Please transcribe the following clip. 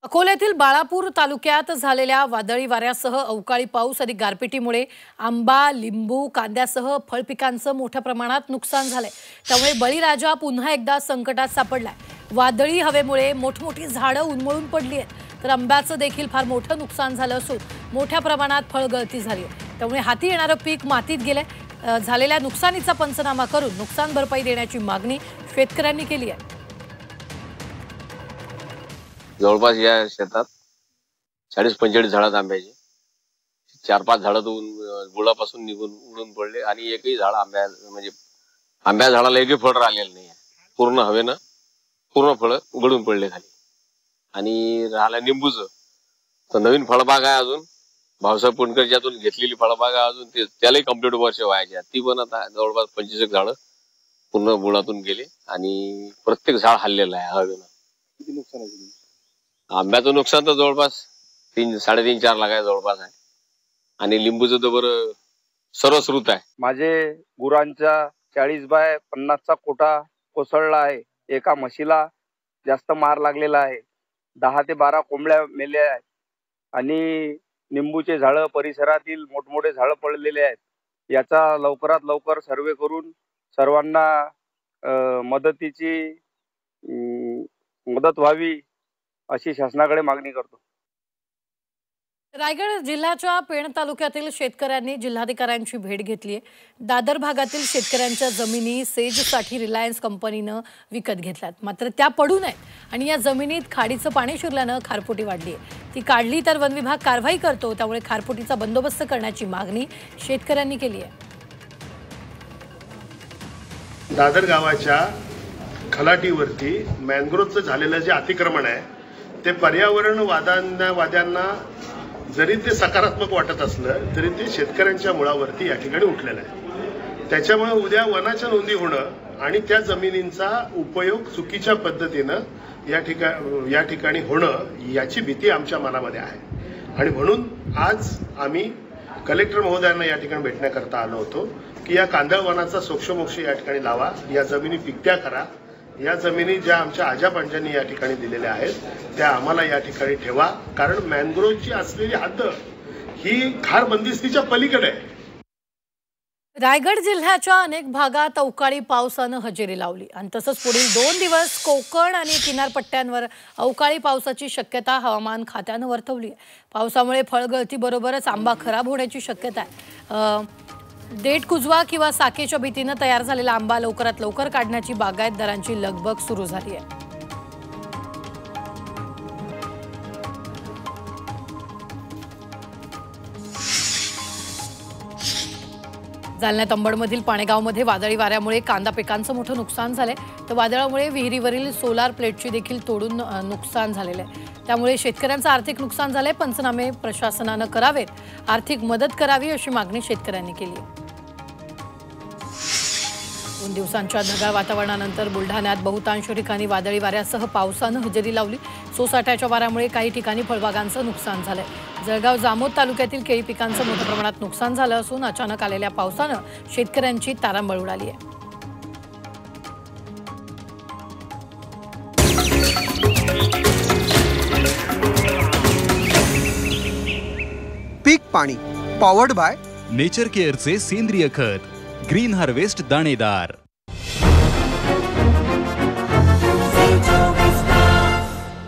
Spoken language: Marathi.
अकोल्यातील बाळापूर तालुक्यात झालेल्या वादळी वाऱ्यासह अवकाळी पाऊस आणि गारपिटीमुळे आंबा, लिंबू, कांद्यासह फळपिकांचं मोठ्या प्रमाणात नुकसान झालंय। त्यामुळे बळीराजा पुन्हा एकदा संकटात सापडलाय। वादळी हवेमुळे मोठमोठी झाडं उन्मळून पडली आहेत, तर आंब्याचं देखील फार मोठं नुकसान झालं असून मोठ्या प्रमाणात फळगळती झाली आहे। त्यामुळे हाती येणारं पीक मातीत गेलंय। झालेल्या नुकसानीचा पंचनामा करून नुकसान भरपाई देण्याची मागणी शेतकऱ्यांनी केली आहे। जवळपास या शेतात 40-45 झाडात आंब्याची 4-5 झाडं बुडापासून निघून उडून पडले आणि एकही झाड आंब्या झाडाला एकही फळ राहिलेलं नाही। पूर्ण हवेनं पूर्ण फळ गळून पडले खाली। आणि राहिला निंबूचं तर नवीन फळबाग आहे, अजून भाऊसाहेब पुणकरच्यातून घेतलेली फळबाग आहे, अजून त्यालाही कंप्लीट वर्ष व्हायचे। ती पण आता जवळपास 25 झाडं पूर्ण बुडातून गेले आणि प्रत्येक झाड हल्लेलं आहे हवेनं। किती नुकसान आहे? आंब्याचं नुकसान तर जवळपास 3-4.5 लाख आहे जवळपास आहे। आणि लिंबूचं तर बरं सर्वश्रुत आहे। माझे गुरांचा 40 बाय 50चा कोटा कोसळला आहे। एका म्हशीला जास्त मार लागलेला आहे। 10 ते 12 कोंबड्या मेल्या आहेत आणि निंबूचे झाडं परिसरातील मोठमोठे झाडं पडलेले आहेत। याचा लवकरात लवकर सर्वे करून सर्वांना मदतीची मदत व्हावी अशी शासनाकडे मागणी करतो। रायगड जिल्ह्याच्या पेण तालुक्यातील शेतकऱ्यांनी जिल्हाधिकाऱ्यांची भेट घेतली आहे। दादर भागातील शेतकऱ्यांच्या जमिनी सेजसाठी रिलायन्स कंपनीनं विकत घेतल्यात, मात्र त्या पडू नयेत आणि या जमिनीत खाडीचं पाणी शिरल्यानं खारफुटी वाढली आहे। ती काढली तर वन विभाग कारवाई करतो, त्यामुळे खारफुटीचा बंदोबस्त करण्याची मागणी शेतकऱ्यांनी केली आहे। दादर गावाच्या खलाटीवरती मॅनग्रोव्हचं झालेलं जे अतिक्रमण आहे ते पर्यावरण वाद्यांना जरी ते सकारात्मक वाटत असलं तरी ते शेतकऱ्यांच्या मुळावरती या ठिकाणी उठलेलं आहे। त्याच्यामुळे उद्या वनाच्या नोंदी होणं आणि त्या जमिनींचा उपयोग चुकीच्या पद्धतीनं या ठिकाणी होणं याची भीती आमच्या मनामध्ये आहे। आणि म्हणून आज आम्ही कलेक्टर महोदयांना या ठिकाणी भेटण्याकरता आलो होतो की या कांदळ वनाचा सोक्षमोक्ष या ठिकाणी लावा, या जमिनी पिकत्या करा, या जमिनी ज्या आमच्या आजापंजांनी या ठिकाणी दिलेल्या आहेत त्या आम्हाला या ठिकाणी ठेवा, कारण मॅनग्रोव्हची असलेली हद्द ही खार बंदिस्तीच्या पलीकडे आहे। रायगड जिल्ह्याच्या अनेक भागात अवकाळी पावसानं हजेरी लावली आणि तसंच पुढील 2 दिवस कोकण आणि किनारपट्ट्यांवर अवकाळी पावसाची शक्यता हवामान खात्यानं वर्तवली आहे। पावसामुळे फळगळतीबरोबरच आंबा खराब होण्याची शक्यता आहे। देठ कुजवा किंवा साकेच्या भीतीनं तयार झालेला आंबा लवकरात लवकर काढण्याची बागायतदारांची लगबग सुरू झाली आहे। जालन्यात अंबडमधील पाणेगावमध्ये वादळी वाऱ्यामुळे कांदा पिकांचं मोठं नुकसान झालंय, तर वादळामुळे विहिरीवरील सोलार प्लेटची देखील तोडून नुकसान झालेलं आहे। त्यामुळे शेतकऱ्यांचं आर्थिक नुकसान झालंय। पंचनामे प्रशासनानं करावेत, आर्थिक मदत करावी अशी मागणी शेतकऱ्यांनी केली आहे। 2 दिवसांच्या ढगाळ वातावरणानंतर बुलढाण्यात बहुतांश ठिकाणी वादळी वाऱ्यासह पावसानं हजेरी लावली। सोसाट्याच्या वाऱ्यामुळे काही ठिकाणी फळबागांचं नुकसान झालंय। जळगाव जामोद तालुक्यातील केळी पिकांचं मोठ्या प्रमाणात नुकसान झालं असून अचानक आलेल्या पावसानं शेतकऱ्यांची तारांबळ उडाली आहे। पीक पाणी पॉवर्ड बाय नेचर केअरचे सेंद्रिय खत ग्रीन हार्वेस्ट दाणेदार।